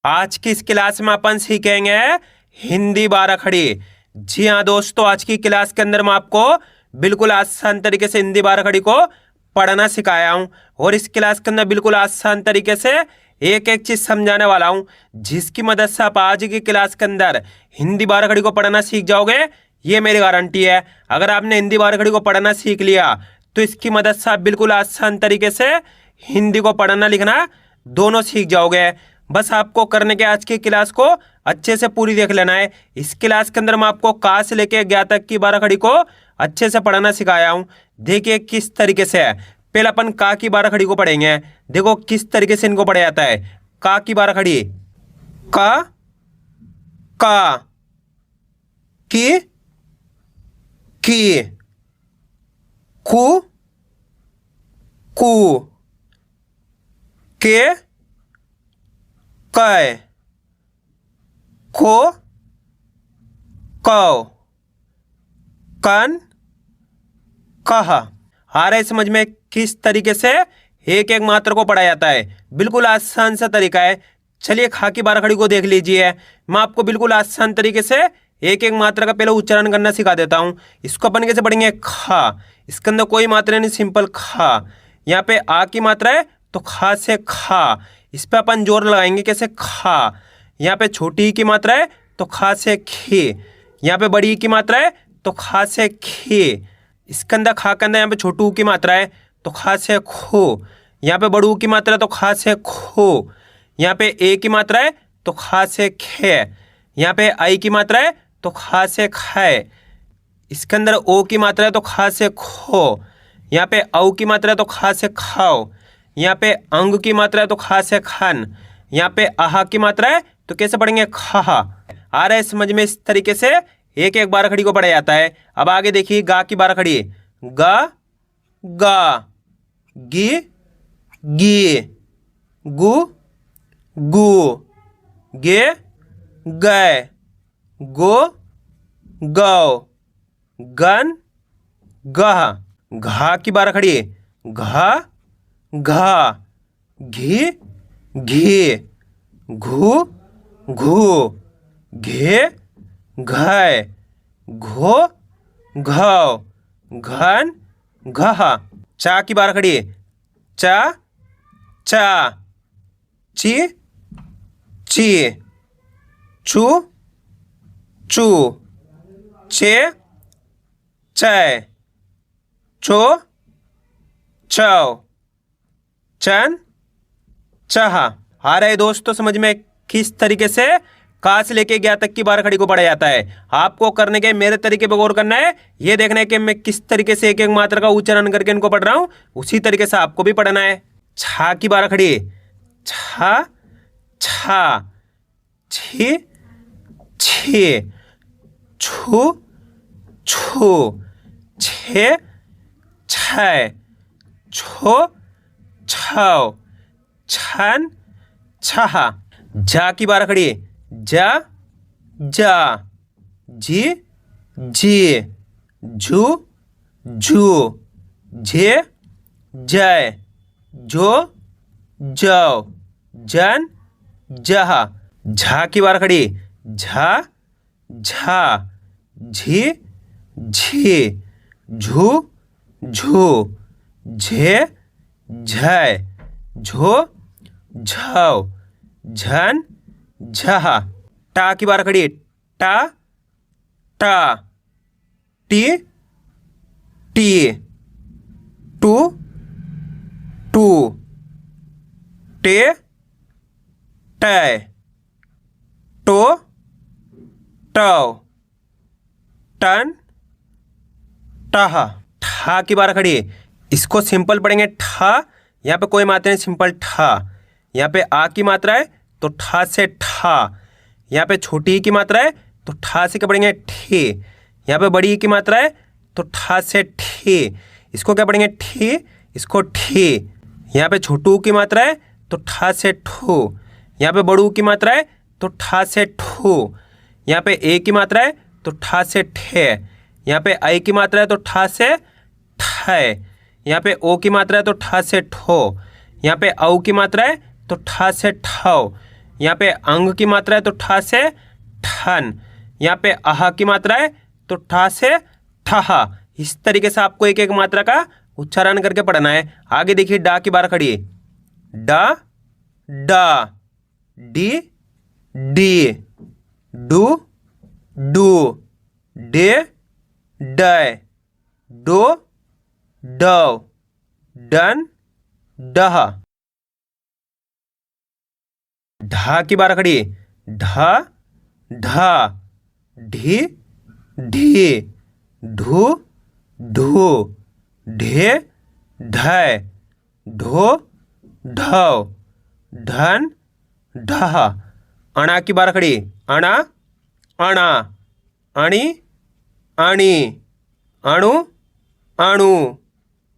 आज की इस क्लास में अपन सीखेंगे हिंदी बाराखड़ी। जी हाँ दोस्तों, आज की क्लास के अंदर मैं आपको बिल्कुल आसान तरीके से हिंदी बाराखड़ी को पढ़ना सिखाया हूँ और इस क्लास के अंदर बिल्कुल आसान तरीके से एक एक चीज समझाने वाला हूँ, जिसकी मदद से आप आज की क्लास के अंदर हिंदी बाराखड़ी को पढ़ना सीख जाओगे। ये मेरी गारंटी है। अगर आपने हिंदी बाराखड़ी को पढ़ना सीख लिया तो इसकी मदद से आप बिल्कुल आसान तरीके से हिंदी को पढ़ना लिखना दोनों सीख जाओगे। बस आपको करने के आज की क्लास को अच्छे से पूरी देख लेना है। इस क्लास के अंदर मैं आपको का से लेके 11 तक की बाराखड़ी को अच्छे से पढ़ना सिखाया हूँ। देखिए किस तरीके से है। पहले अपन का की बाराखड़ी को पढ़ेंगे। देखो किस तरीके से इनको पढ़ा जाता है। का की बाराखड़ी, का की कु कु के कै को कौ कन कह। आ रहा है समझ में किस तरीके से एक एक मात्रा को पढ़ा जाता है। बिल्कुल आसान सा तरीका है। चलिए खा की बाराखड़ी को देख लीजिए। मैं आपको बिल्कुल आसान तरीके से एक एक मात्रा का पहले उच्चारण करना सिखा देता हूँ। इसको अपन कैसे पढ़ेंगे। खा, इसके अंदर कोई मात्रा नहीं, सिंपल खा। यहाँ पे आ की मात्रा है तो खा से खा, इस पे अपन जोर लगाएंगे कैसे, खा। यहाँ पे छोटी ई की मात्रा है तो खा से खे। यहाँ पे बड़ी ई की मात्रा है तो खा से खे। इसके अंदर खा के अंदर यहाँ पे छोटू ऊ की मात्रा है तो खा से खो। यहाँ पे बड़ू की मात्रा है तो खा से खो। यहाँ पे ए की मात्रा है तो खा से खे। यहाँ पे आई की मात्रा है तो खा से खाए। इसके अंदर ओ की मात्रा है तो खा से खो। यहाँ पे औ की मात्रा है तो खा से खाओ। यहाँ पे अंग की मात्रा है तो खा से खान। यहाँ पे आहा की मात्रा है तो कैसे पढ़ेंगे, खा। आ रहा है समझ में। इस तरीके से एक एक बाराखड़ी को पढ़ा जाता है। अब आगे देखिए गा की बाराखड़ी। गा गा, गी गी, गु गु, गे गए, गो गौ, गन गह। घा की बाराखड़ी। घा घा, घी घी, घू घू, घे घय, घो घौ, घन घह। चा की बाराखड़ी। चा चा, ची ची, चू चू, चे चै, चो चौ, चन चाह। आ रहा है दोस्तों समझ में किस तरीके से का से लेके 11 तक की बाराखड़ी को पढ़ा जाता है। आपको करने के मेरे तरीके पे गौर करना है। ये देखना है कि मैं किस तरीके से एक एक मात्रा का उच्चारण करके इनको पढ़ रहा हूँ, उसी तरीके से आपको भी पढ़ना है। छा की बाराखड़ी। छा छा, छी छी, छू छू, छे छै, छो छौ, छन छह। जा की बाराखड़ी। जा जा, जी जी, झू झू, झे जय, जो जौ, जन जह। झा की बाराखड़ी। झा झा, झी झी, झू झू, झे झय, झो झौ, झन झह। टा की बाराखड़ी। टा टा, टी टी, टू टू, टे टै, टो टौ, टन टह। ठा की बाराखड़ी। इसको सिंपल पढ़ेंगे ठा। यहाँ पे कोई मात्रा नहीं, सिंपल ठा। यहाँ पे आ की मात्रा है तो ठा से ठा। यहाँ पे छोटी ई की मात्रा है तो ठा से क्या पढ़ेंगे, ठे। यहाँ पे बड़ी ई की मात्रा है तो ठा से ठे। इसको क्या पढ़ेंगे, ठे। इसको ठे। यहाँ पे छोटू की मात्रा है तो ठा से ठो। यहाँ पे बड़ू की मात्रा है तो ठा से ठो। यहाँ पे ए की मात्रा है तो ठा से ठे। यहाँ पे आई की मात्रा है तो ठा से ठै। यहाँ पे ओ की मात्रा है तो ठा से ठो। यहाँ पे औ की मात्रा है तो ठा से ठौ। यहाँ पे अंग की मात्रा है तो ठा से ठन। यहाँ पे आह की मात्रा है तो ठा से ठहा। इस तरीके से आपको एक एक मात्रा का उच्चारण करके पढ़ना है। आगे देखिए डा की बार खड़ी है। डा डा, डी डी, डू डू, डे डय, डो डव, डन डह। ढा की बार खड़ी है। ढा ढा, ढी ढी, ढू ढू, ढे ढय, ढो ढव, ढन ढह। अणा की बार खड़ी। अणा अणा, अणी अणी, अणु अणु,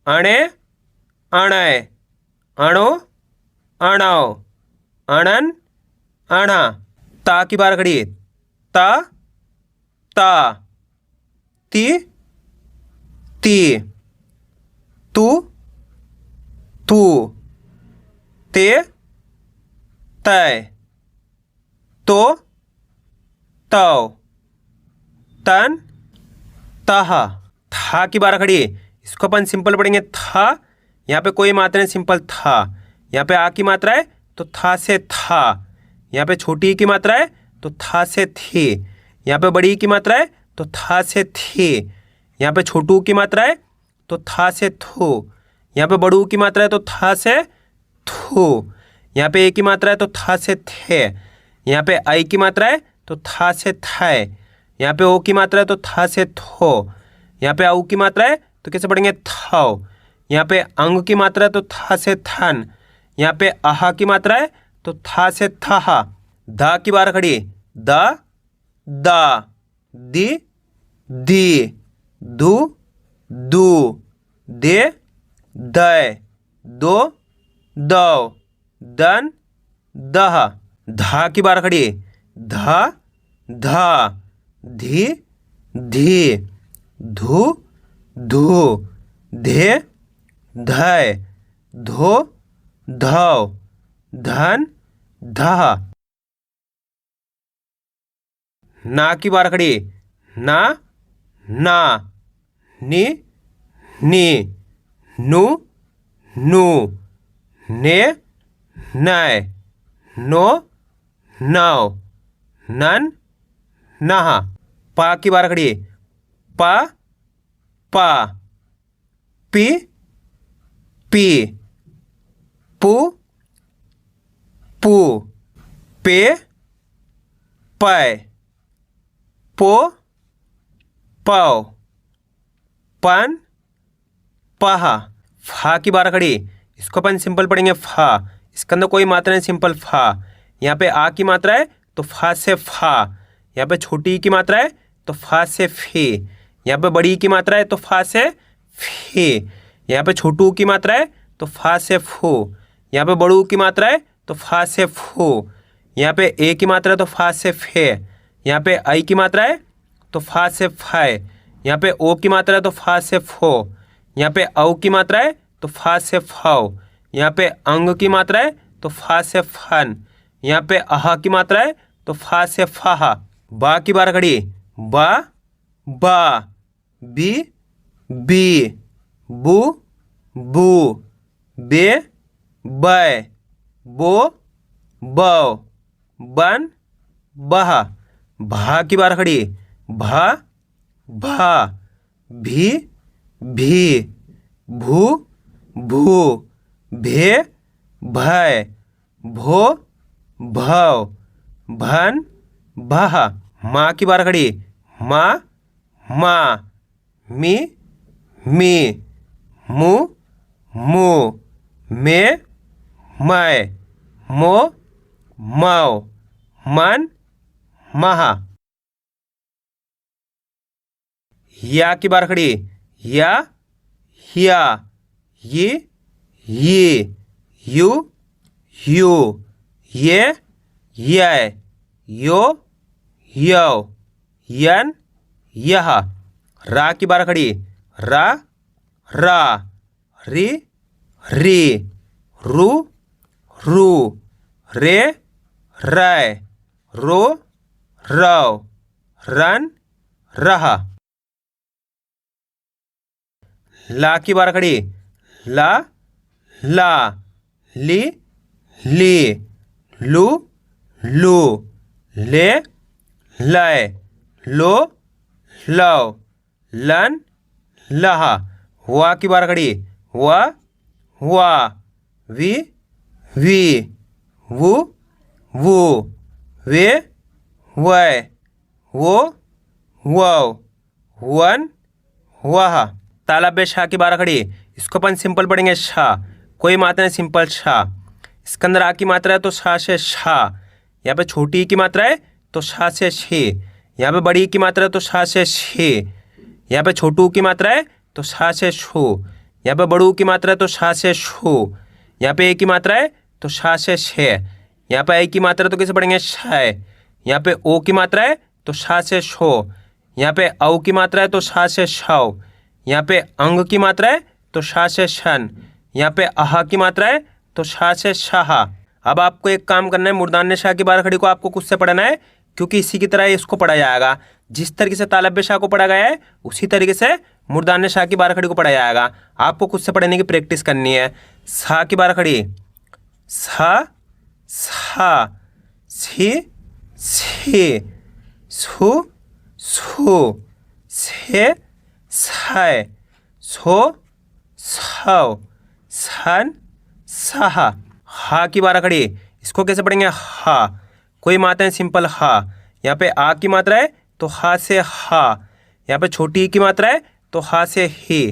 अणे अणय, अणो अणव, अणन अणा। ता की बार खड़ी है। ता ता, ती ती, तू तू, ते तय, तो तव, तन तह। था की बार खड़ी है। इसको अपन सिंपल पढ़ेंगे था। यहाँ पे कोई मात्रा नहीं, सिंपल था। यहाँ पे आ की मात्रा है तो था से था। यहाँ पे छोटी ई की मात्रा है तो था से थी। यहाँ पे बड़ी ई की मात्रा है तो था से थी। यहाँ पे छोटू की मात्रा है तो था से थू। यहाँ पे बड़ू की मात्रा है तो था से थू। यहाँ पे ए की मात्रा है तो था से थे। यहाँ पे आई की मात्रा है तो था से थे। यहाँ पे ओ की मात्रा है तो था से थो। यहाँ पे औ की मात्रा है तो कैसे पढ़ेंगे थव। यहाँ पे अंग की मात्रा है तो था से थन। यहाँ पे आहा की मात्रा है तो था से थहा। दा की बार खड़ी। दा दा, दी दी, दू दू, दे दय, दो दव, दन दह। धा की बार खड़ी। धा धा, धी धी, धू धू, धे धय, धो धव, धन धह। ना की बार खड़ी। ना ना, नि नी, नु नु, ने नय, नो नव, नन नह। पा की बार खड़ी। पा पा, पी पी, पू पू, पे पय, पो पव, पन पह। फा की बार खड़ी। इसको अपन सिंपल पढ़ेंगे फा। इसके अंदर कोई मात्रा नहीं, सिंपल फा। यहाँ पे आ की मात्रा है तो फा से फा। यहाँ पे छोटी की मात्रा है तो फा से फे। यहाँ पे बड़ी की मात्रा है तो फा से फे। यहाँ पे छोटू की मात्रा है तो फा से फो। यहाँ पे बड़ू की मात्रा है तो फा से फो। यहाँ पे ए की मात्रा है तो फा से फे। यहाँ पे आई की मात्रा है तो फा से फाय। यहाँ पे ओ की मात्रा है तो फा से फो। यहाँ पे औ की मात्रा है तो फा से फाव। यहाँ पे अंग की मात्रा है तो फा से फन। यहाँ पे आह की मात्रा है तो फा से फाहा। बा की बार खड़ी। बा बा, बी बी, बू बू, बे बै, बो बव, बन बह। भा की बार खड़ी। भा भा, भी भी, भू भू, भे भय, भो भव, भन भह। माँ की बार खड़ी। माँ माँ, मी मी, मु मु, मे मै, मो मव, मन महा। या की बार खड़ी। या या, ये यू यू, ये य, यो यव, यन यह। रा की बार खड़ी। रा रा, री री, रु रू, रे रय, रो, रव, रन, रहा। ला की बार खड़ी, ला, ला, ली, ली, लू, लू, ले, लय, लो, लव, लन, लहा। वा की बार खड़ी, वा, वा, वी, वी, वू, वू, वे, वै, वो, वव, वन, वह। तालब बे शाह की बार खड़ी, इसको अपन सिंपल पढ़ेंगे शाह, कोई मात्रा नहीं, सिंपल शाह। इसके अंदर आ की मात्रा है तो शाह से शाह, यहाँ पे छोटी की मात्रा है तो शाह से छे, यहाँ पे बड़ी की मात्रा है तो शाह से छे, यहाँ पे छोटू की मात्रा है तो शाह से छो, यहाँ पे बड़ू की मात्रा है तो शाह से छो, यहाँ पे ए की मात्रा है तो शाह से छे, यहाँ पे आई की मात्रा तो कैसे पढ़ेंगे शाय, यहाँ पे ओ की मात्रा है तो शाह से शो, यहाँ पे औ की मात्रा है तो शाह से शव, यहाँ पे अंग की मात्रा है तो शाह से शन, यहाँ पे आहा की मात्रा है तो शाह से शाहा। अब आपको एक काम करना है, मुर्दान शाह की बार खड़ी को आपको खुद से पढ़ना है, क्योंकि इसी की तरह इसको पढ़ा जाएगा। जिस तरीके से तालब शाह को पढ़ा गया है उसी तरीके से मुर्दान शाह की बार खड़ी को पढ़ा जाएगा। आपको खुद से पढ़ने की प्रैक्टिस करनी है। सा की बार खड़ी, सा, सा, सी, सी, सु, सु, से, सै, सो, सौ, सन, सहा। हा की बार खड़ी, इसको कैसे पढ़ेंगे हा, कोई मात्रा है सिंपल हा, यहाँ पे आ की मात्रा है तो हा से हा, यहाँ पे छोटी की मात्रा है तो हा से ही,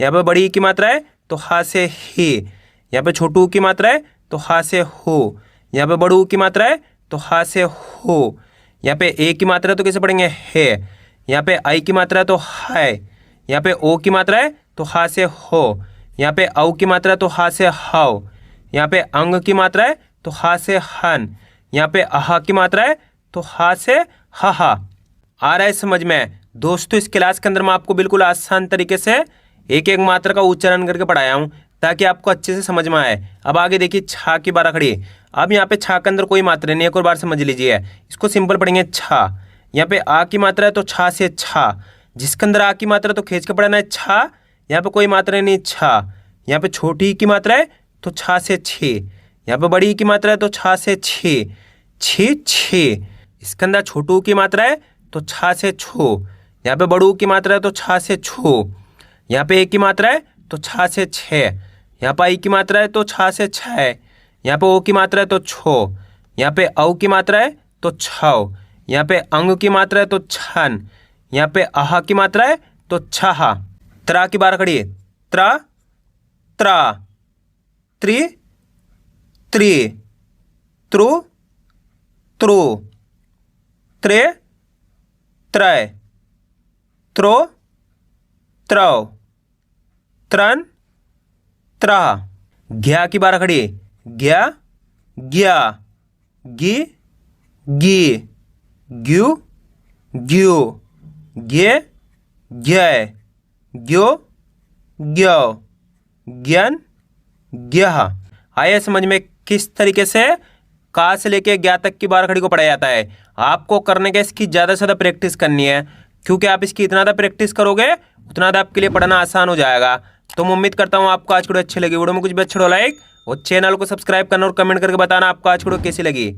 यहाँ पे बड़ी की मात्रा है तो हा से ही, यहाँ पे छोटू की मात्रा है तो हा से हो, यहाँ पे बड़ू की मात्रा है तो हा से हो, यहाँ पे ए की मात्रा है तो कैसे पढ़ेंगे है, यहाँ पे आई की मात्रा है तो है, यहाँ पे ओ की मात्रा है तो हा से हो, यहाँ पे औ की मात्रा है तो हा से हाउ, यहाँ पे अंग की मात्रा है तो हा से हन, यहाँ पे आहा की मात्रा है तो हा से हा। आ रहा है समझ में दोस्तों? इस क्लास के अंदर मैं आपको बिल्कुल आसान तरीके से एक एक मात्रा का उच्चारण करके पढ़ाया हूँ ताकि आपको अच्छे से समझ में आए। अब आगे देखिए छा की बार खड़ी। अब यहाँ पे छा के अंदर कोई मात्रा नहीं, एक और बार समझ लीजिए, इसको सिंपल पढ़ेंगे छा। यहाँ पे आ की मात्रा है तो छा से छा, जिसके अंदर आ की मात्रा तो खींच के पढ़ना है छा, यहाँ पे कोई मात्रा नहीं छा। यहाँ पे छोटी की मात्रा है तो छा से छे, यहाँ पे बड़ी की मात्रा है तो छा से छे, छे छे। इसके अंदर छोटू की मात्रा है तो छा से छो, यहाँ पे बड़ू की मात्रा है तो छा से छो, यहाँ पे एक की मात्रा है तो छा से छे, यहाँ पे आई की मात्रा है तो छा से छः, यहाँ पे ओ की मात्रा है तो छो, यहाँ पे औ की मात्रा है तो छौ, यहाँ पे अंग की मात्रा है तो छन, यहाँ पे आहा की मात्रा है तो छहा। त्रा की बार खड़ी, त्रा, त्रा, त्रि, त्रि, त्रु, त्रु, त्रे, त्रय, त्रो, त्रौ, त्रन, त्रहा। ग्या की बार खड़ी, ग्या, ग्या, गी, गी, ग्यू, ग्यू, गे, ग्य, ग्यो, ग्यो, ज्ञान, ग्यह। आया समझ में किस तरीके से का से लेके ज्ञा तक की बार खड़ी को पढ़ा जाता है? आपको करने के इसकी ज़्यादा से ज़्यादा प्रैक्टिस करनी है, क्योंकि आप इसकी इतना ज़्यादा प्रैक्टिस करोगे उतना ज़्यादा आपके लिए पढ़ना आसान हो जाएगा। तो मैं उम्मीद करता हूँ आपको आज की वीडियो अच्छी लगी। वीडियो में कुछ भी अच्छा हो लाइक और चैनल को सब्सक्राइब करना और कमेंट करके बताना आपको आज की वीडियो कैसी लगी।